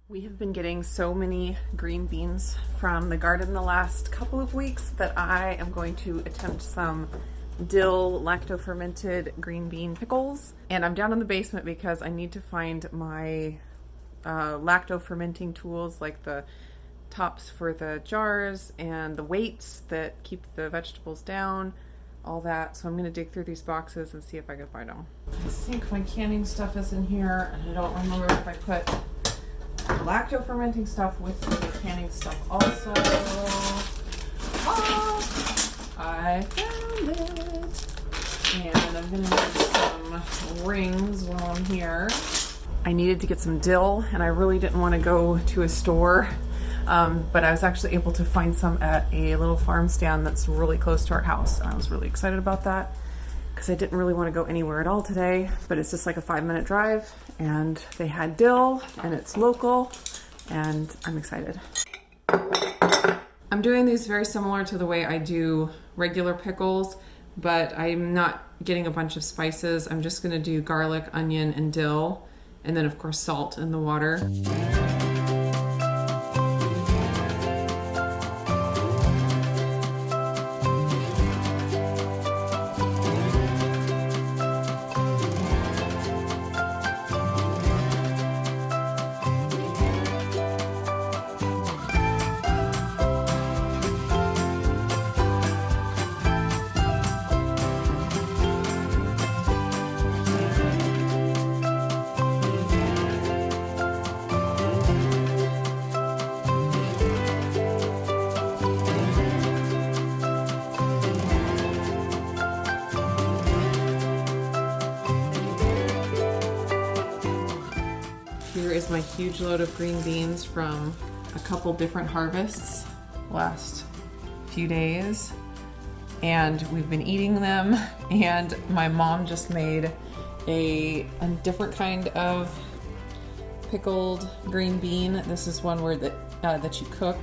We have been getting so many green beans from the garden the last couple of weeks that I am going to attempt some dill lacto-fermented green bean pickles. And I'm down in the basement because I need to find my lacto-fermenting tools, like the tops for the jars and the weights that keep the vegetables down, all that. So I'm going to dig through these boxes and see if I can find them. I think my canning stuff is in here, and I don't remember if I put lacto-fermenting stuff with the canning stuff also. Oh, I found it! And I'm gonna need some rings while I'm here. I needed to get some dill, and I really didn't want to go to a store, but I was actually able to find some at a little farm stand that's really close to our house. I was really excited about that because I didn't really want to go anywhere at all today, but it's just like a 5-minute drive, and they had dill, and it's local, and I'm excited. I'm doing these very similar to the way I do regular pickles, but I'm not getting a bunch of spices. I'm just gonna do garlic, onion, and dill, and then of course salt in the water. Here is my huge load of green beans from a couple different harvests last few days, and we've been eating them. And my mom just made a different kind of pickled green bean. This is one where that you cook,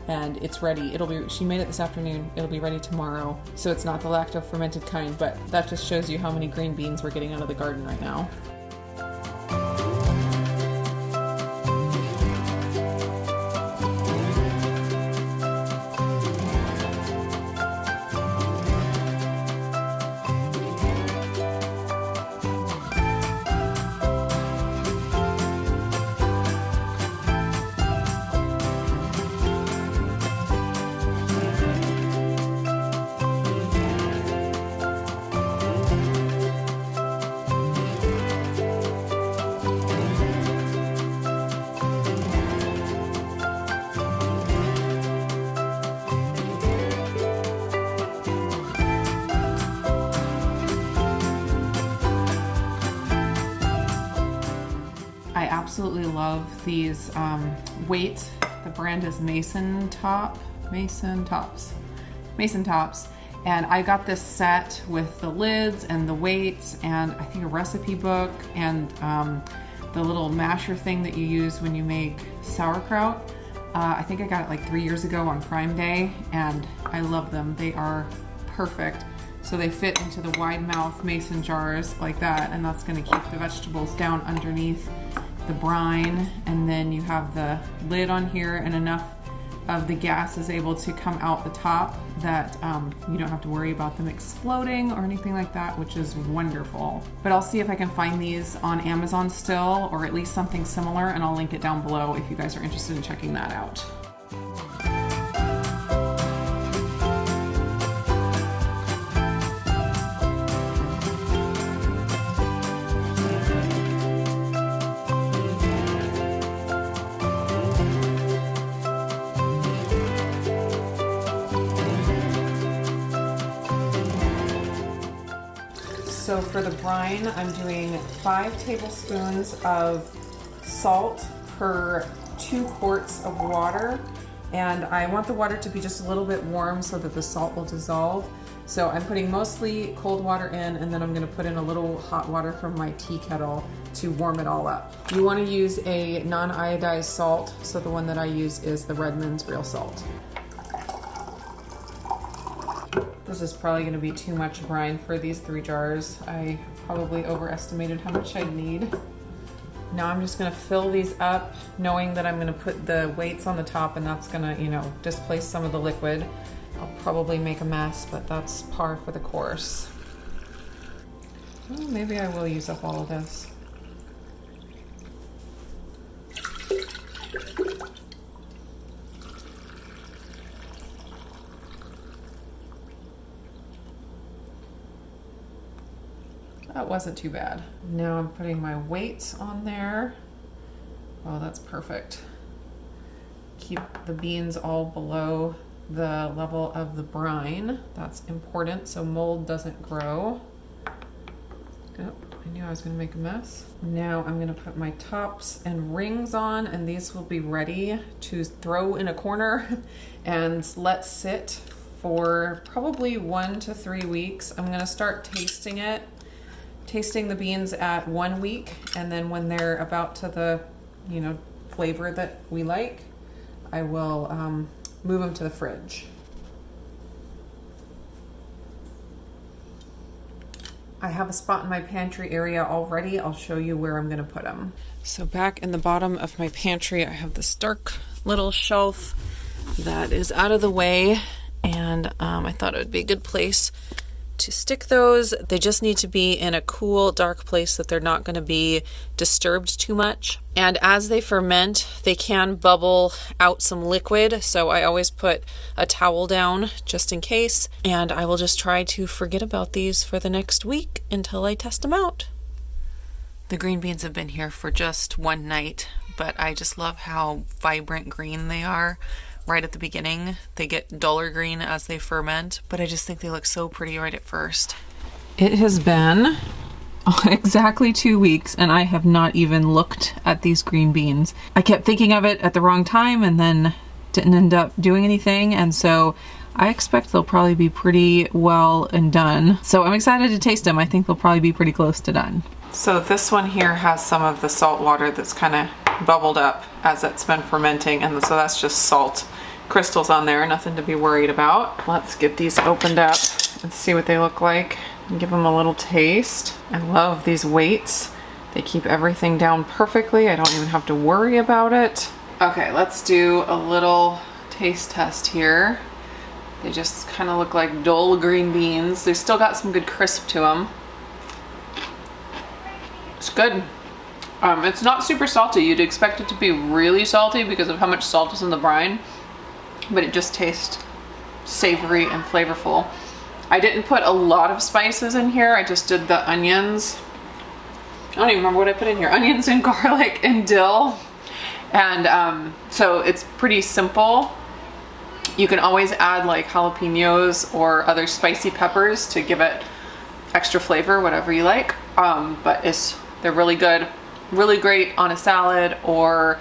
and it's ready. She made it this afternoon. It'll be ready tomorrow. So it's not the lacto-fermented kind, but that just shows you how many green beans we're getting out of the garden right now. I absolutely love these weights. The brand is Mason Tops. And I got this set with the lids and the weights and I think a recipe book and the little masher thing that you use when you make sauerkraut. I think I got it like 3 years ago on Prime Day, and I love them. They are perfect. So they fit into the wide mouth mason jars like that, and that's going to keep the vegetables down underneath the brine. And then you have the lid on here, and enough of the gas is able to come out the top that you don't have to worry about them exploding or anything like that, which is wonderful. But I'll see if I can find these on Amazon still, or at least something similar, and I'll link it down below if you guys are interested in checking that out. So for the brine, I'm doing 5 tablespoons of salt per 2 quarts of water. And I want the water to be just a little bit warm so that the salt will dissolve. So I'm putting mostly cold water in, and then I'm gonna put in a little hot water from my tea kettle to warm it all up. You wanna use a non-iodized salt. So the one that I use is the Redmond's Real Salt. This is probably going to be too much brine for these 3 jars. I probably overestimated how much I'd need. Now I'm just gonna fill these up, knowing that I'm gonna put the weights on the top and that's gonna, you know, displace some of the liquid. I'll probably make a mess, but that's par for the course. Oh, maybe I will use up all of this. That wasn't too bad. Now I'm putting my weights on there. Oh, that's perfect. Keep the beans all below the level of the brine. That's important so mold doesn't grow. Oh, I knew I was gonna make a mess. Now I'm gonna put my tops and rings on, and these will be ready to throw in a corner and let sit for probably 1 to 3 weeks. I'm gonna start tasting the beans at 1 week, and then when they're about to the, you know, flavor that we like, I will move them to the fridge. I have a spot in my pantry area already. I'll show you where I'm gonna put them. So back in the bottom of my pantry, I have this dark little shelf that is out of the way, and I thought it would be a good place to stick those. They just need to be in a cool, dark place that they're not going to be disturbed too much. And as they ferment, they can bubble out some liquid, so I always put a towel down just in case, and I will just try to forget about these for the next week until I test them out. The green beans have been here for just one night, but I just love how vibrant green they are. Right at the beginning, they get duller green as they ferment, but I just think they look so pretty right at first. It has been exactly 2 weeks and I have not even looked at these green beans. I kept thinking of it at the wrong time and then didn't end up doing anything, and so I expect they'll probably be pretty well and done. So I'm excited to taste them. I think they'll probably be pretty close to done. So this one here has some of the salt water that's kind of bubbled up as it's been fermenting, and so that's just salt crystals on there, nothing to be worried about. Let's get these opened up and see what they look like and give them a little taste. I love these weights. They keep everything down perfectly. I don't even have to worry about it. Okay, let's do a little taste test here. They just kind of look like dull green beans. They've still got some good crisp to them. It's good. It's not super salty. You'd expect it to be really salty because of how much salt is in the brine, but it just tastes savory and flavorful. I didn't put a lot of spices in here. I just did the onions. I don't even remember what I put in here. Onions and garlic and dill. And so it's pretty simple. You can always add like jalapenos or other spicy peppers to give it extra flavor, whatever you like. But they're really good. Really great on a salad or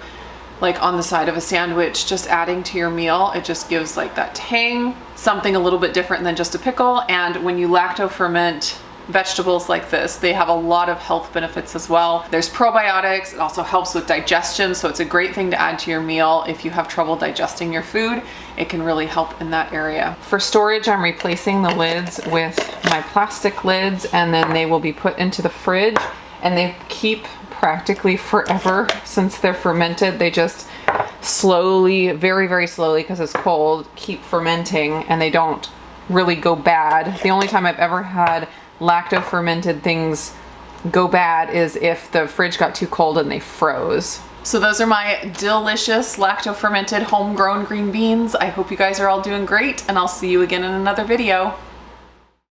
like on the side of a sandwich, just adding to your meal. It just gives like that tang, something a little bit different than just a pickle. And when you lacto-ferment vegetables like this, they have a lot of health benefits as well. There's probiotics. It also helps with digestion, so it's a great thing to add to your meal. If you have trouble digesting your food, it can really help in that area. For storage, I'm replacing the lids with my plastic lids, and then they will be put into the fridge, and they keep practically forever. Since they're fermented, they just slowly, very, very slowly, because it's cold, keep fermenting, and they don't really go bad. The only time I've ever had lacto-fermented things go bad is if the fridge got too cold and they froze. So those are my DILL-icious lacto-fermented homegrown green beans. I hope you guys are all doing great, and I'll see you again in another video.